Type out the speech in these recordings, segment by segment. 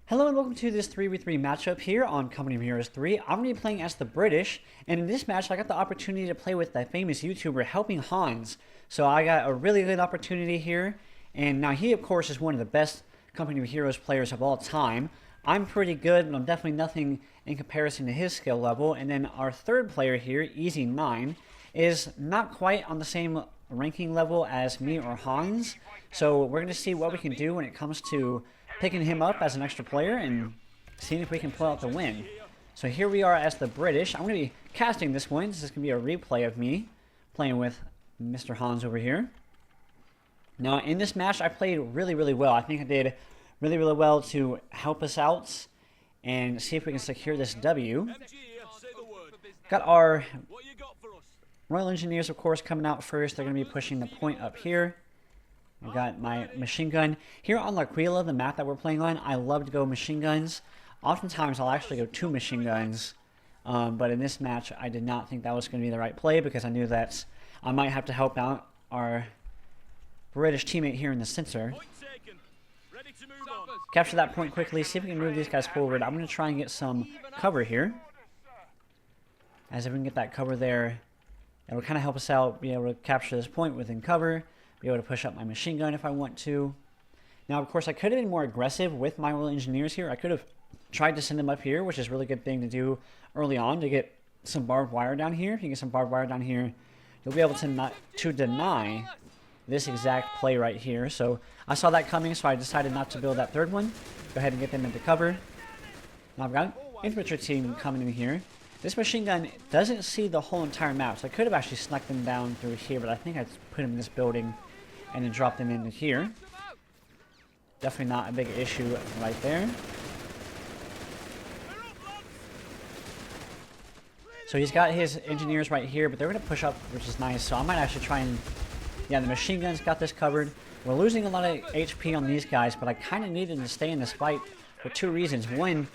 Hello and welcome to this 3v3 matchup here on Company of Heroes 3. I'm going to be playing as the British, and in this match I got the opportunity to play with that famous YouTuber Helping Hans. So I got a really good opportunity here, and now he of course is one of the best Company of Heroes players of all time. I'm pretty good, but I'm definitely nothing in comparison to his skill level. And then our third player here, Easy9, is not quite on the same ranking level as me or Hans. So we're going to see what we can do when it comes to picking him up as an extra player and seeing if we can pull out the win. So here we are as the British. I'm going to be casting this one. This is going to be a replay of me playing with Mr. Hans over here. Now in this match I played really well. I think I did really well to help us out and see if we can secure this W. Got our Royal Engineers of course coming out first. They're going to be pushing the point up here. I got my machine gun. Here on L'Aquila, the map that we're playing on, I love to go machine guns. Oftentimes I'll actually go 2 machine guns. But in this match, I did not think that was going to be the right play because I knew that I might have to help out our British teammate here in the center. Capture that point quickly, see if we can move these guys forward. I'm going to try and get some cover here. As if we can get that cover there, it'll kind of help us out, be able to capture this point within cover. Be able to push up my machine gun if I want to. Now, of course, I could have been more aggressive with my Royal Engineers here. I could have tried to send them up here, which is a really good thing to do early on to get some barbed wire down here. If you get some barbed wire down here, you'll be able to deny this exact play right here. So I saw that coming, so I decided not to build that third one. Go ahead and get them into cover. Now I've got an infantry team coming in here. This machine gun doesn't see the whole entire map, so I could have actually snuck them down through here, but I think I put them in this building and then drop them into here. Definitely not a big issue right there. So he's got his engineers right here, but they're going to push up, which is nice. So I might actually try and... Yeah, the machine gun's got this covered. We're losing a lot of HP on these guys, but I kind of needed to stay in this fight for 2 reasons. One,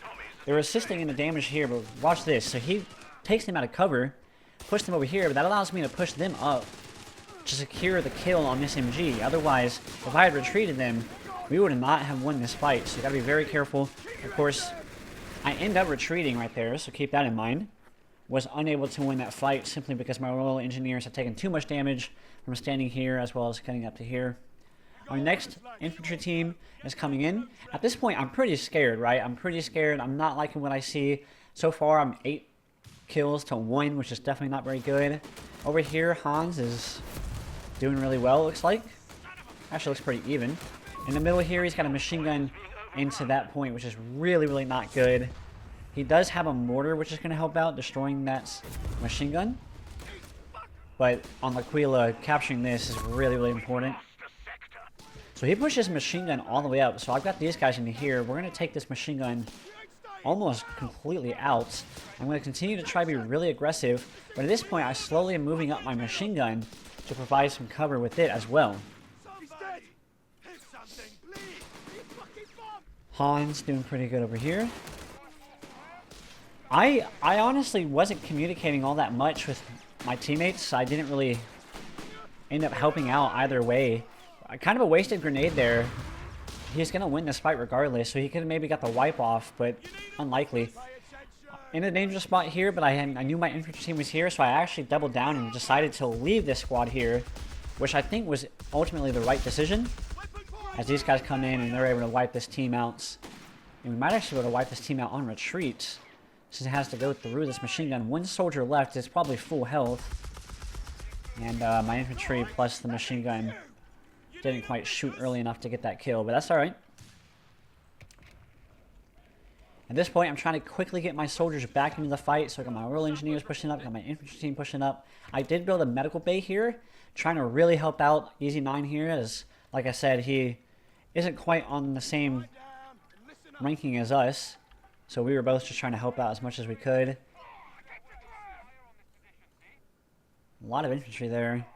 they're assisting in the damage here, but watch this. So he takes them out of cover, push them over here, but that allows me to push them up to secure the kill on this MG. Otherwise, if I had retreated them, we would not have won this fight. So you gotta be very careful. Of course, I end up retreating right there, so keep that in mind. Was unable to win that fight simply because my Royal Engineers had taken too much damage from standing here as well as getting up to here. Our next infantry team is coming in. At this point, I'm pretty scared, right? I'm pretty scared. I'm not liking what I see. So far, I'm 8 kills to 1, which is definitely not very good. Over here, Hans is doing really well, it looks like. Actually looks pretty even. In the middle here, he's got a machine gun into that point, which is really not good. He does have a mortar, which is going to help out destroying that machine gun. But on L'Aquila, capturing this is really important. So he pushes machine gun all the way up. So I've got these guys into here. We're going to take this machine gun almost completely out. I'm going to continue to try to be really aggressive. But at this point, I slowly am moving up my machine gun to provide some cover with it as well. Hans doing pretty good over here. I honestly wasn't communicating all that much with my teammates. I didn't really end up helping out either way. Kind of a wasted grenade there. He's going to win this fight regardless, so he could have maybe got the wipe off, but unlikely. In a dangerous spot here, but I knew my infantry team was here, so I actually doubled down and decided to leave this squad here, which I think was ultimately the right decision. As these guys come in and they're able to wipe this team out. And we might actually be able to wipe this team out on retreat, since it has to go through this machine gun. 1 soldier left, it's probably full health. And my infantry plus the machine gun didn't quite shoot early enough to get that kill, but that's alright. At this point, I'm trying to quickly get my soldiers back into the fight. So I got my Royal Engineers pushing up, got my infantry team pushing up. I did build a medical bay here, trying to really help out Easy9 here, as, like I said, he isn't quite on the same ranking as us. So we were both just trying to help out as much as we could. A lot of infantry there.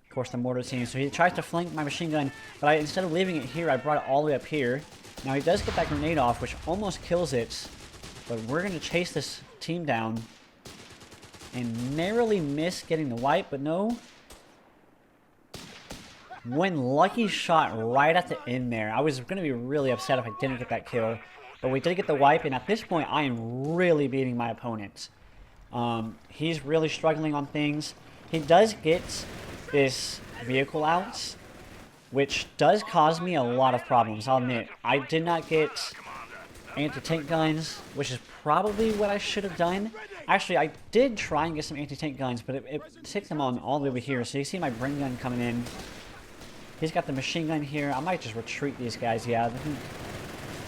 Of course, the mortar team. So he tries to flank my machine gun, but instead of leaving it here, I brought it all the way up here. Now he does get that grenade off, which almost kills it, but we're going to chase this team down and narrowly miss getting the wipe, but no. One lucky shot right at the end there. I was going to be really upset if I didn't get that kill. But we did get the wipe, and at this point, I am really beating my opponent. He's really struggling on things. He does get this vehicle out, which does cause me a lot of problems, I'll admit. I did not get anti-tank guns, which is probably what I should have done. Actually, I did try and get some anti-tank guns, but it took them on all the way over here. So you see my Bren gun coming in. He's got the machine gun here. I might just retreat these guys, yeah.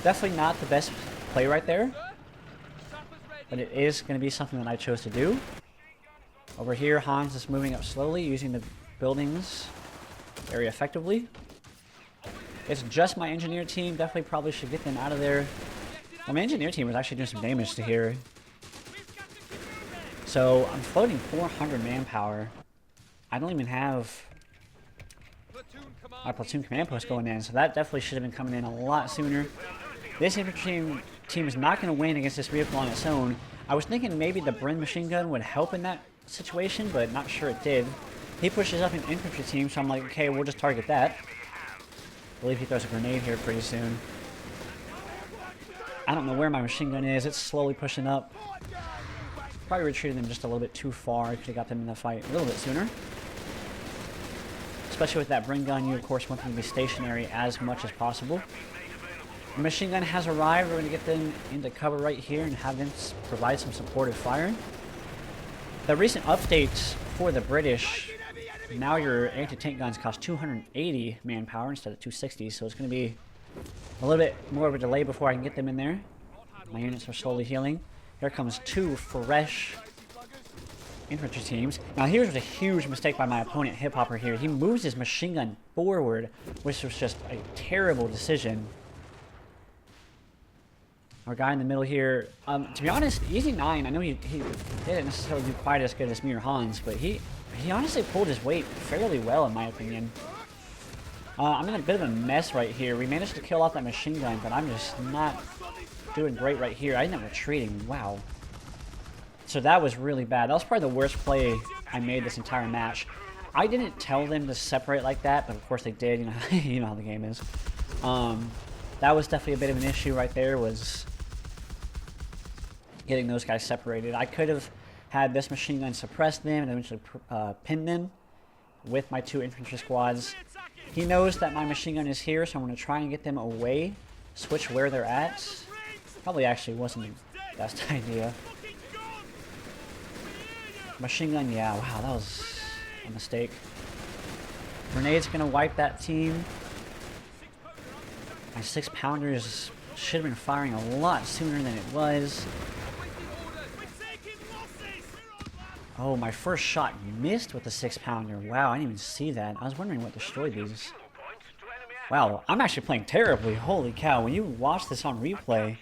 Definitely not the best play right there. But it is going to be something that I chose to do. Over here, Hans is moving up slowly, using the buildings very effectively. It's just my engineer team. Definitely probably should get them out of there. Well, my engineer team was actually doing some damage to here. So I'm floating 400 manpower. I don't even have our platoon command post going in, so that definitely should have been coming in a lot sooner. This infantry team is not going to win against this vehicle on its own. I was thinking maybe the Bren machine gun would help in that situation, but not sure it did. He pushes up an infantry team, so I'm like, okay, we'll just target that. I believe he throws a grenade here pretty soon. I don't know where my machine gun is. It's slowly pushing up. Probably retreated them just a little bit too far. I could have got them in the fight a little bit sooner. Especially with that Bren gun, you of course want them to be stationary as much as possible. The machine gun has arrived. We're going to get them into cover right here and have them provide some supportive fire. The recent updates for the British, now your anti-tank guns cost 280 manpower instead of 260, so it's going to be a little bit more of a delay before I can get them in there. My units are slowly healing. Here comes two fresh infantry teams. Now here's a huge mistake by my opponent, Hip Hopper here. He moves his machine gun forward, which was just a terrible decision. Our guy in the middle here, to be honest, Easy 9, I know he didn't necessarily do quite as good as me or Hans, but he honestly pulled his weight fairly well in my opinion. I'm in a bit of a mess right here. We managed to kill off that machine gun, but I'm just not doing great right here. I ended up retreating. Wow. So that was really bad. That was probably the worst play I made this entire match. I didn't tell them to separate like that, but of course they did. You know, you know how the game is. That was definitely a bit of an issue right there, was getting those guys separated. I could have had this machine gun suppress them and eventually pin them with my two infantry squads. He knows that my machine gun is here, so I'm going to try and get them away, switch where they're at. Probably actually wasn't the best idea. Machine gun, yeah, wow, that was a mistake. Grenade's going to wipe that team. My 6-pounders should have been firing a lot sooner than it was. Oh, my first shot missed with the 6-pounder. Wow, I didn't even see that. I was wondering what destroyed these. Wow, I'm actually playing terribly. Holy cow, when you watch this on replay,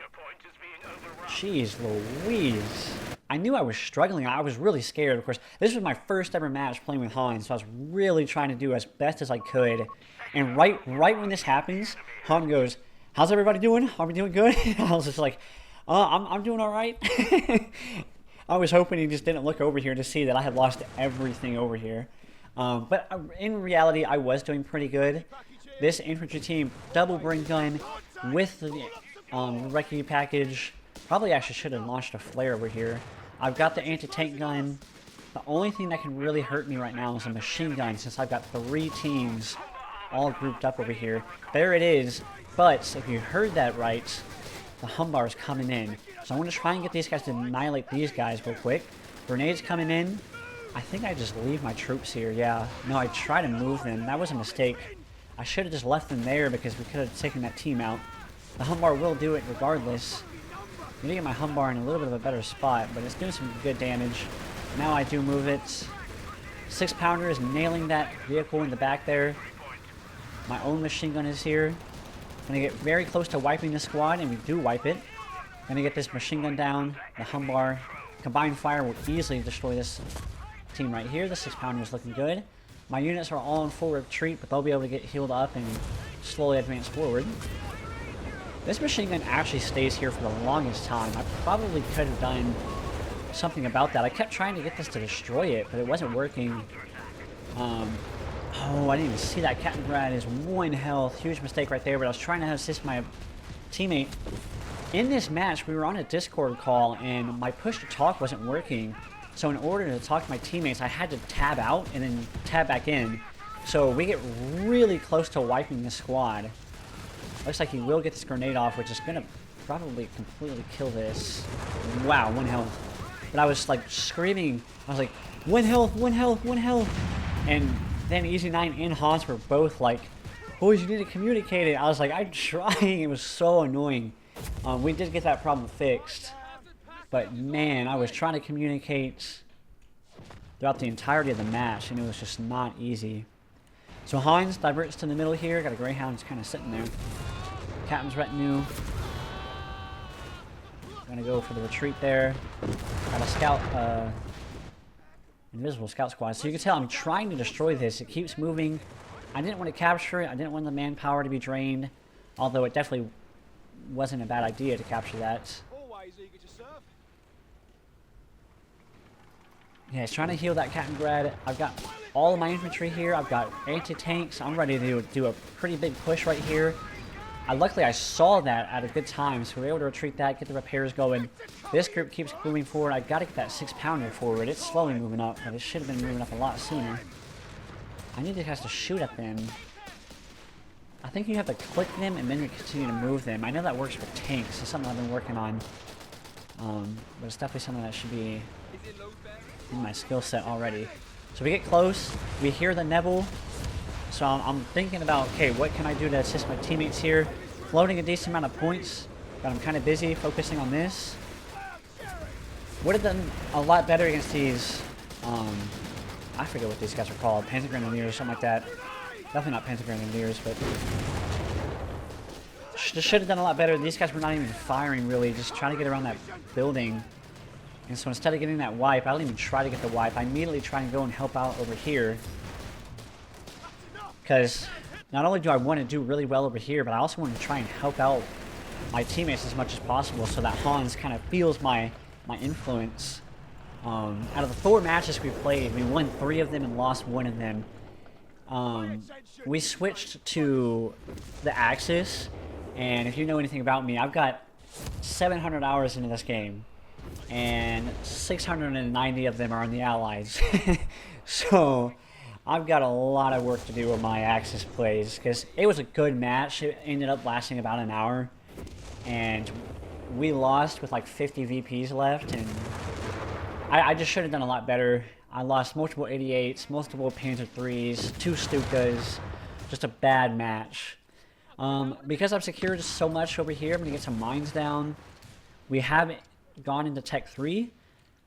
jeez Louise. I knew I was struggling. I was really scared, of course. This was my first ever match playing with Hans, so I was really trying to do as best as I could. And right when this happens, Han goes, "How's everybody doing? Are we doing good?" I was just like, I'm doing all right. I was hoping he just didn't look over here to see that I had lost everything over here. But in reality, I was doing pretty good. This infantry team, double Bren gun with the recce package. Probably actually should have launched a flare over here. I've got the anti-tank gun. The only thing that can really hurt me right now is a machine gun, since I've got 3 teams all grouped up over here. There it is. But if you heard that right, the Humbar is coming in. So I'm going to try and get these guys to annihilate these guys real quick. Grenades coming in. I think I just leave my troops here. Yeah. No, I try to move them. That was a mistake. I should have just left them there because we could have taken that team out. The Humbar will do it regardless. I'm going to get my Humbar in a little bit of a better spot, but it's doing some good damage. Now I do move it. 6-pounder is nailing that vehicle in the back there. My own machine gun is here. Gonna get very close to wiping the squad, and we do wipe it. Gonna get this machine gun down. The Humbar combined fire will easily destroy this team right here. The 6-pounder is looking good. My units are all in full retreat, but they'll be able to get healed up and slowly advance forward. This machine gun actually stays here for the longest time. I probably could have done something about that. I kept trying to get this to destroy it, but it wasn't working. Oh, I didn't even see that. Captain Brad is 1 health. Huge mistake right there, but I was trying to assist my teammate. in this match, we were on a Discord call, and my push to talk wasn't working. So in order to talk to my teammates, I had to tab out and then tab back in. So we get really close to wiping this squad. Looks like he will get this grenade off, which is going to probably completely kill this. Wow, 1 health. But I was like screaming. I was like, 1 health, 1 health, 1 health. And then Easy9 and Hans were both like, boys, you need to communicate it. I was like, I'm trying. It was so annoying. We did get that problem fixed. But man, I was trying to communicate throughout the entirety of the match, and it was just not easy. So Hans diverts to the middle here. Got a Greyhound just kind of sitting there. Captain's retinue. Gonna go for the retreat there. Got a scout, invisible scout squad. So you can tell I'm trying to destroy this. It keeps moving. I didn't want to capture it. I didn't want the manpower to be drained. Although it definitely wasn't a bad idea to capture that. Yeah, he's trying to heal that Captain Grad. I've got all of my infantry here. I've got anti-tanks. I'm ready to do a pretty big push right here. Luckily, I saw that at a good time, so we were able to retreat that, get the repairs going. This group keeps moving forward. I've got to get that 6-pounder forward. It's slowly moving up, but it should have been moving up a lot sooner. I need these guys to shoot at them. I think you have to click them and then you continue to move them. I know that works with tanks. It's something I've been working on. But it's definitely something that should be in my skill set already. So we get close. We hear the Neville. So I'm thinking about, okay, what can I do to assist my teammates here? Floating a decent amount of points, but I'm kind of busy focusing on this. Would have done a lot better against these, I forget what these guys are called, Pantagrenadiers or something like that. Definitely not Pantagrenadiers, but just should have done a lot better. These guys were not even firing really, just trying to get around that building. And so instead of getting that wipe, I don't even try to get the wipe. I immediately try and go and help out over here. Because not only do I want to do really well over here, but I also want to try and help out my teammates as much as possible so that Hans kind of feels my influence. Out of the 4 matches we played, we won 3 of them and lost 1 of them. We switched to the Axis, and if you know anything about me, I've got 700 hours into this game, and 690 of them are on the Allies. So I've got a lot of work to do with my Axis plays, because it was a good match. It ended up lasting about an hour, and we lost with like 50 VPs left, and I just should have done a lot better. I lost multiple 88s, multiple Panzer 3s, 2 Stukas, just a bad match. Because I've secured so much over here, I'm going to get some mines down. We haven't gone into Tech 3.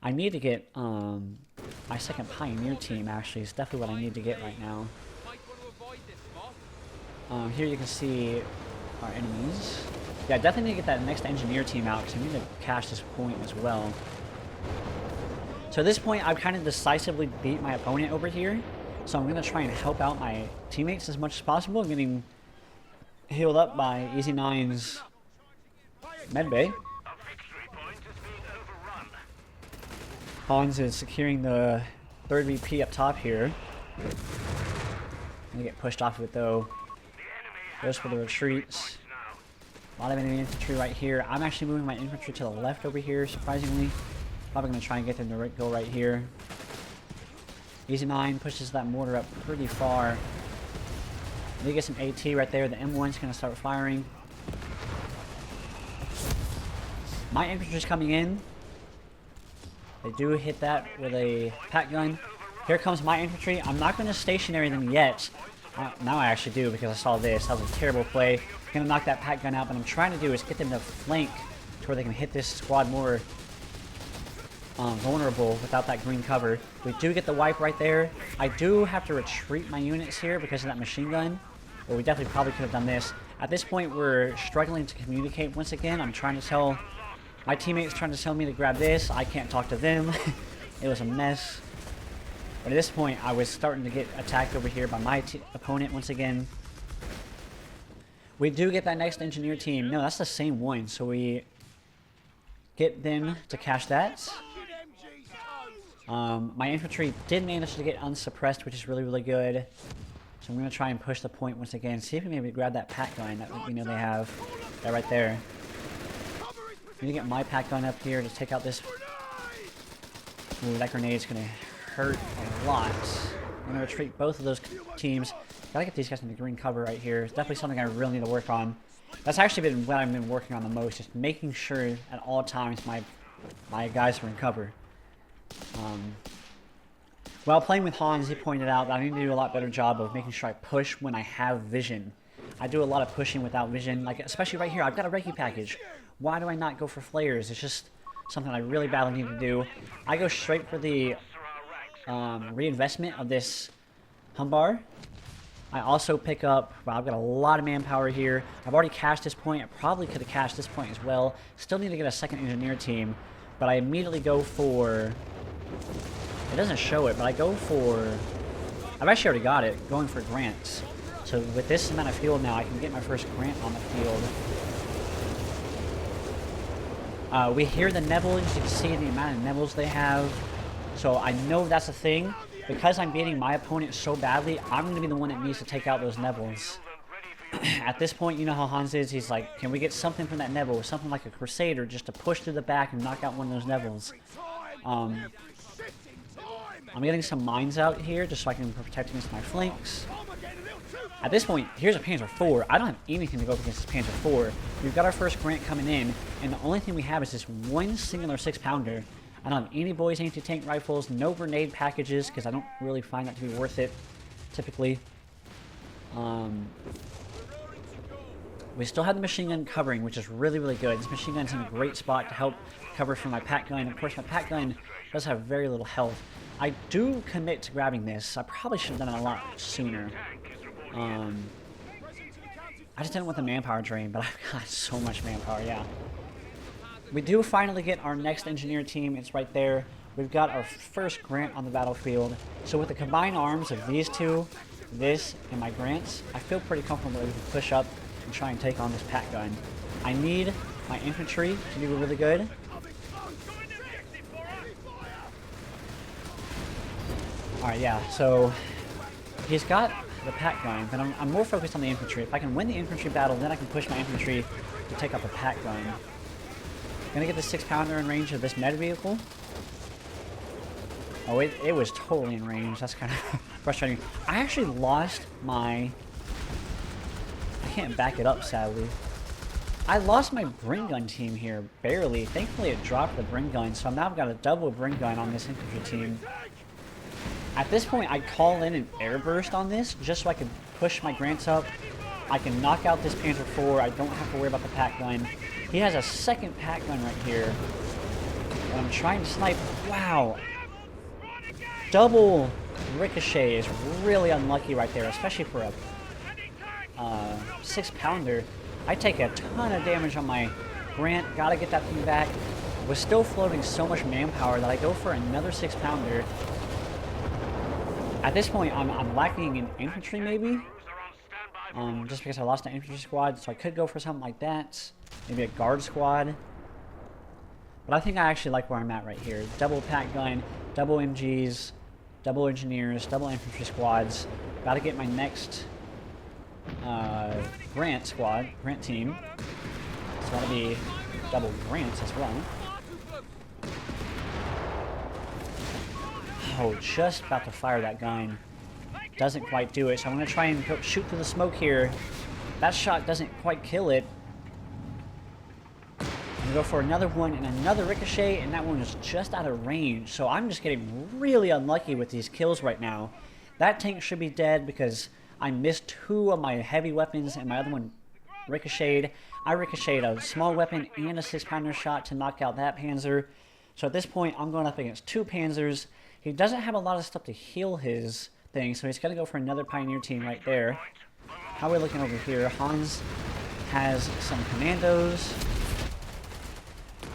I need to get my second Pioneer team, actually. It's definitely what I need to get right now. Here you can see our enemies. Yeah, definitely need to get that next Engineer team out, because I need to cash this point as well. So at this point, I've kind of decisively beat my opponent over here. So I'm going to try and help out my teammates as much as possible. I'm getting healed up by Easy9's medbay. Hans is securing the 3rd VP up top here. Gonna get pushed off of it though. Goes for the retreats. A lot of enemy infantry right here. I'm actually moving my infantry to the left over here, surprisingly. Probably gonna try and get them to go right here. Easy9 pushes that mortar up pretty far. They get some AT right there. The M1's gonna start firing. My infantry's coming in. They do hit that with a pack gun. Here comes my infantry. I'm not going to stationary them yet. Now I actually do, because I saw this. That was a terrible play. I'm going to knock that pack gun out. What I'm trying to do is get them to flank to where they can hit this squad more vulnerable without that green cover. We do get the wipe right there. I do have to retreat my units here because of that machine gun. Well, we definitely probably could have done this. At this point, we're struggling to communicate once again. I'm trying to tell... My teammates trying to tell me to grab this. I can't talk to them. It was a mess. But at this point, I was starting to get attacked over here by my opponent once again. We do get that next engineer team. No, that's the same one. So we get them to cash that. My infantry did manage to get unsuppressed, which is really, really good. So I'm going to try and push the point once again. See if we maybe grab that pack line that we know they have. That right there. Need to get my pack gun up here to take out this. Ooh, that grenade's gonna hurt a lot. I'm gonna retreat both of those teams. Gotta get these guys in the green cover right here. It's definitely something I really need to work on. That's actually been what I've been working on the most, just making sure at all times my guys are in cover. While playing with Hans, he pointed out that I need to do a lot better job of making sure I push when I have vision. I do a lot of pushing without vision, like especially right here. I've got a Reiki package. Why do I not go for flares? It's just something I really badly need to do. I go straight for the reinvestment of this Humbar. I also pick up, well, I've got a lot of manpower here. I've already cashed this point. I probably could have cashed this point as well. Still need to get a second engineer team, but I immediately go for, it doesn't show it, but I go for, I've actually already got it, going for grants. So with this amount of fuel now, I can get my first grant on the field. We hear the Nevils, you can see the amount of Nevils they have. So I know that's a thing. Because I'm beating my opponent so badly, I'm going to be the one that needs to take out those Nevils. At this point, you know how Hans is. He's like, can we get something from that Neville? Something like a Crusader just to push through the back and knock out one of those Nevils. I'm getting some mines out here just so I can protect against my flanks. At this point, here's a Panzer IV. I don't have anything to go up against this Panzer IV. We've got our first grant coming in, and the only thing we have is this one singular 6-pounder. I don't have any boys anti-tank rifles, no grenade packages, because I don't really find that to be worth it, typically. We still have the machine gun covering, which is really, really good. This machine gun's in a great spot to help cover for my pack gun. Of course, my pack gun does have very little health. I do commit to grabbing this. I probably should have done it a lot sooner. I just didn't want the manpower drain, but I've got so much manpower, yeah. We do finally get our next engineer team. It's right there. We've got our first grant on the battlefield. So with the combined arms of these two, this, and my grants, I feel pretty comfortable that we can push up and try and take on this pack gun. I need my infantry to do really good. Alright, yeah, so he's got the pack gun, but I'm more focused on the infantry. If I can win the infantry battle, then I can push my infantry to take out the pack gun. Gonna get the 6-pounder in range of this med vehicle. Oh, it was totally in range. That's kind of frustrating. I actually lost my... I can't back it up, sadly. I lost my Bring Gun team here, barely. Thankfully, it dropped the Bring Gun, so now I've got a double Bring Gun on this infantry team. At this point, I call in an air burst on this, just so I can push my grants up. I can knock out this Panzer IV. I don't have to worry about the pack gun. He has a second pack gun right here. And I'm trying to snipe. Wow. Double ricochet is really unlucky right there, especially for a 6-pounder. I take a ton of damage on my grant. Gotta get that thing back. Was still floating so much manpower that I go for another 6-pounder. At this point, I'm lacking in infantry, maybe. Just because I lost an infantry squad, so I could go for something like that. Maybe a guard squad. But I think I actually like where I'm at right here. Double pack gun, double MGs, double engineers, double infantry squads. Gotta get my next grant squad, grant team. So that'll be double grants as well. Oh, just about to fire that gun. Doesn't quite do it, so I'm going to try and shoot through the smoke here. That shot doesn't quite kill it. I'm going to go for another one and another ricochet, and that one is just out of range. So I'm just getting really unlucky with these kills right now. That tank should be dead because I missed 2 of my heavy weapons and my other one ricocheted. I ricocheted a small weapon and a 6-pounder shot to knock out that Panzer. So at this point, I'm going up against 2 Panzers. He doesn't have a lot of stuff to heal his thing, so he's got to go for another Pioneer team right there. How are we looking over here? Hans has some commandos.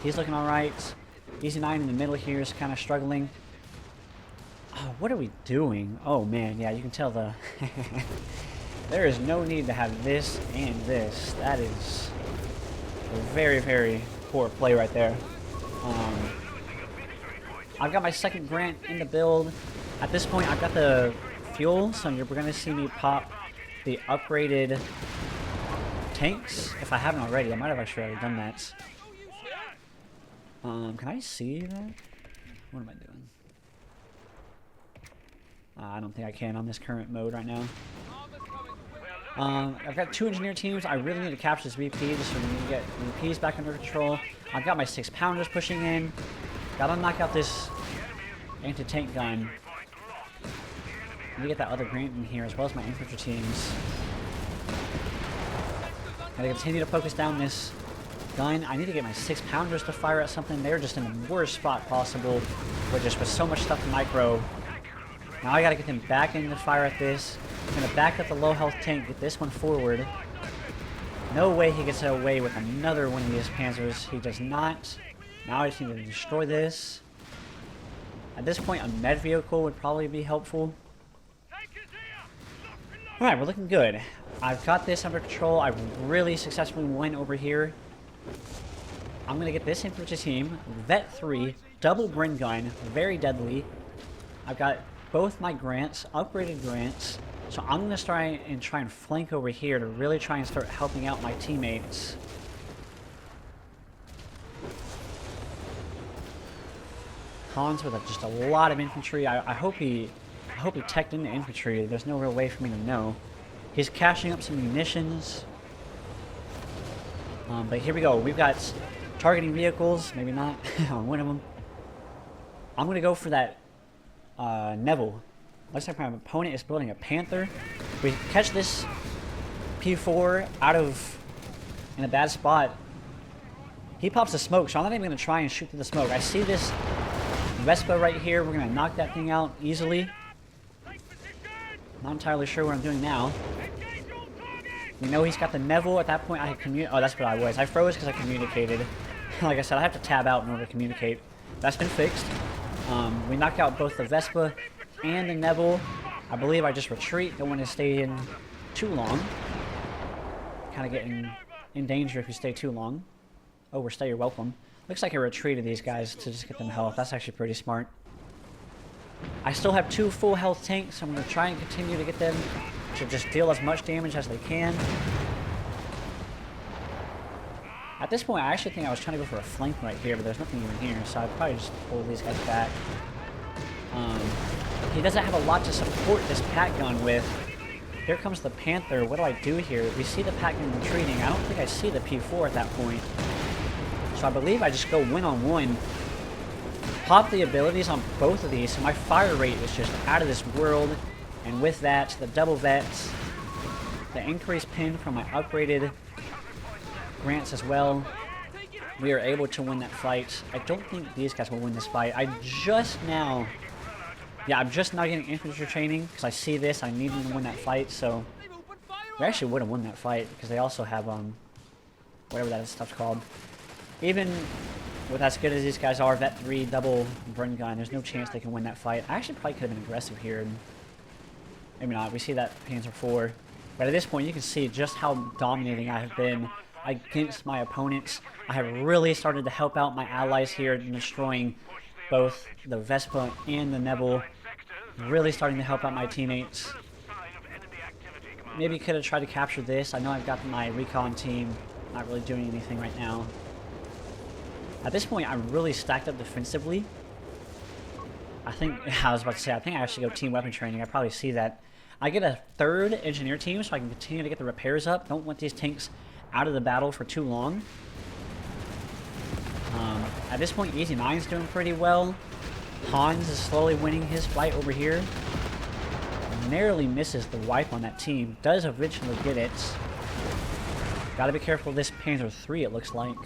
He's looking alright. Easy 9 in the middle here is kind of struggling. Oh, what are we doing? Oh man, yeah, you can tell the... There is no need to have this and this. That is a very, very poor play right there. I've got my second grant in the build. At this point, I've got the fuel, so you're going to see me pop the upgraded tanks. If I haven't already, I might have actually already done that. Can I see that? What am I doing? I don't think I can on this current mode right now. I've got 2 engineer teams. I really need to capture this VP just so we can get VPs back under control. I've got my 6-pounders pushing in. Gotta knock out this anti-tank gun. Let me get that other Grant in here as well as my infantry teams. Gotta continue to focus down this gun. I need to get my 6-pounders to fire at something. They're just in the worst spot possible with so much stuff to micro. Now I gotta get them back in the fire at this. I'm gonna back up the low health tank, get this one forward. No way he gets away with another one of these panzers. He does not. Now I just need to destroy this. At this point, a med vehicle would probably be helpful. Alright, we're looking good. I've got this under control. I really successfully went over here. I'm going to get this infantry team, Vet 3, double Bren gun, very deadly. I've got both my grants, upgraded grants. So I'm going to try and flank over here to really try and start helping out my teammates. Hans with just a lot of infantry. I hope he teched into infantry. There's no real way for me to know. He's cashing up some munitions. But here we go. We've got targeting vehicles. Maybe not on one of them. I'm going to go for that Neville. Looks like my opponent is building a Panther. If we catch this P4 in a bad spot, he pops the smoke, so I'm not even going to try and shoot through the smoke. I see this Vespa right here. We're going to knock that thing out easily. Not entirely sure what I'm doing now. We know he's got the Neville. At that point, I had oh, that's what I was. I froze because I communicated. Like I said, I have to tab out in order to communicate. That's been fixed. We knocked out both the Vespa and the Neville. I believe I just retreat. Don't want to stay in too long. Kind of getting in danger if you stay too long. Overstay your welcome. Looks like I retreated these guys to just get them health. That's actually pretty smart. I still have 2 full health tanks. So I'm going to try and continue to get them to just deal as much damage as they can. At this point, I actually think I was trying to go for a flank right here, but there's nothing even here, so I'd probably just pull these guys back. He doesn't have a lot to support this Pat gun with. Here comes the Panther. What do I do here? We see the Pat gun retreating. I don't think I see the P4 at that point. So I believe I just go one-on-one. Pop the abilities on both of these, so my fire rate is just out of this world. And with that, the double vets, the increased pin from my upgraded grants as well, we are able to win that fight. I don't think these guys will win this fight. I'm just now getting infantry training because I see this. I need them to win that fight, so we actually would have won that fight because they also have whatever that stuff's called. Even with as good as these guys are, Vet 3 double Bren gun, there's no chance they can win that fight. I actually probably could have been aggressive here. Maybe not. We see that Panzer 4, but at this point you can see just how dominating I have been against my opponents. I have really started to help out my allies here in destroying both the Vespa and the Neville. Really starting to help out my teammates. Maybe could have tried to capture this. I know I've got my recon team not really doing anything right now. At this point, I'm really stacked up defensively. I was about to say, I think I actually go team weapon training. I probably see that. I get a 3rd engineer team so I can continue to get the repairs up. Don't want these tanks out of the battle for too long. At this point, Easy 9's doing pretty well. Hans is slowly winning his fight over here. Narrowly misses the wipe on that team. Does eventually get it. Gotta be careful of this Panzer 3, it looks like.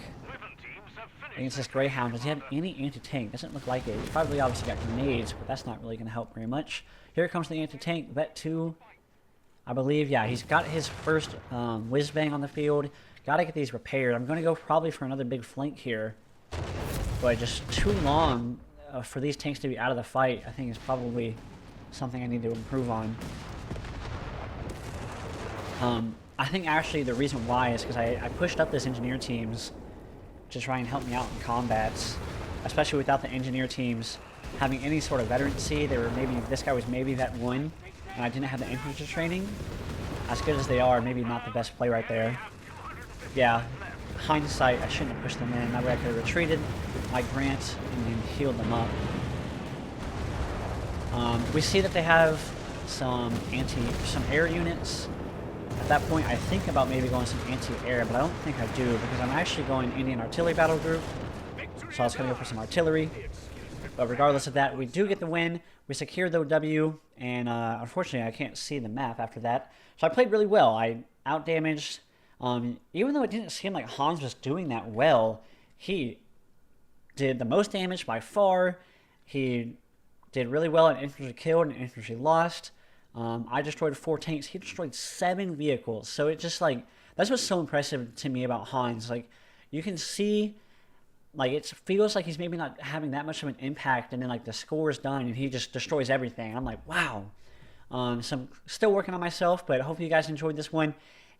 Against this Greyhound. Does he have any anti-tank? Doesn't look like it. He's probably obviously got grenades, but that's not really going to help very much. Here comes the anti-tank. Vet 2. I believe, yeah, he's got his first whiz-bang on the field. Gotta get these repaired. I'm going to go probably for another big flank here. But just too long for these tanks to be out of the fight, I think is probably something I need to improve on. I think actually the reason why is because I pushed up this engineer teams to try and help me out in combats, especially without the engineer teams having any sort of veterancy. They were this guy was maybe Vet 1, and I didn't have the infantry training. As good as they are, maybe not the best play right there. Yeah, hindsight, I shouldn't have pushed them in. That way I could have retreated. my Grant and then healed them up. We see that they have some air units. At that point, I think about maybe going some anti-air, but I don't think I do because I'm actually going Indian Artillery Battle Group. So I was going to go for some artillery. But regardless of that, we do get the win. We secure the W, and unfortunately, I can't see the map after that. So I played really well. I outdamaged. Even though it didn't seem like Hans was doing that well, he did the most damage by far. He did really well at infantry killed and infantry lost. I destroyed 4 tanks. He destroyed 7 vehicles. So it just like, that's what's so impressive to me about Hans. Like, you can see, like, it feels like he's maybe not having that much of an impact, and then like the score is done and he just destroys everything. I'm like, wow. So I'm still working on myself, but hopefully you guys enjoyed this one,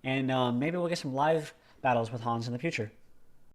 and maybe we'll get some live battles with Hans in the future.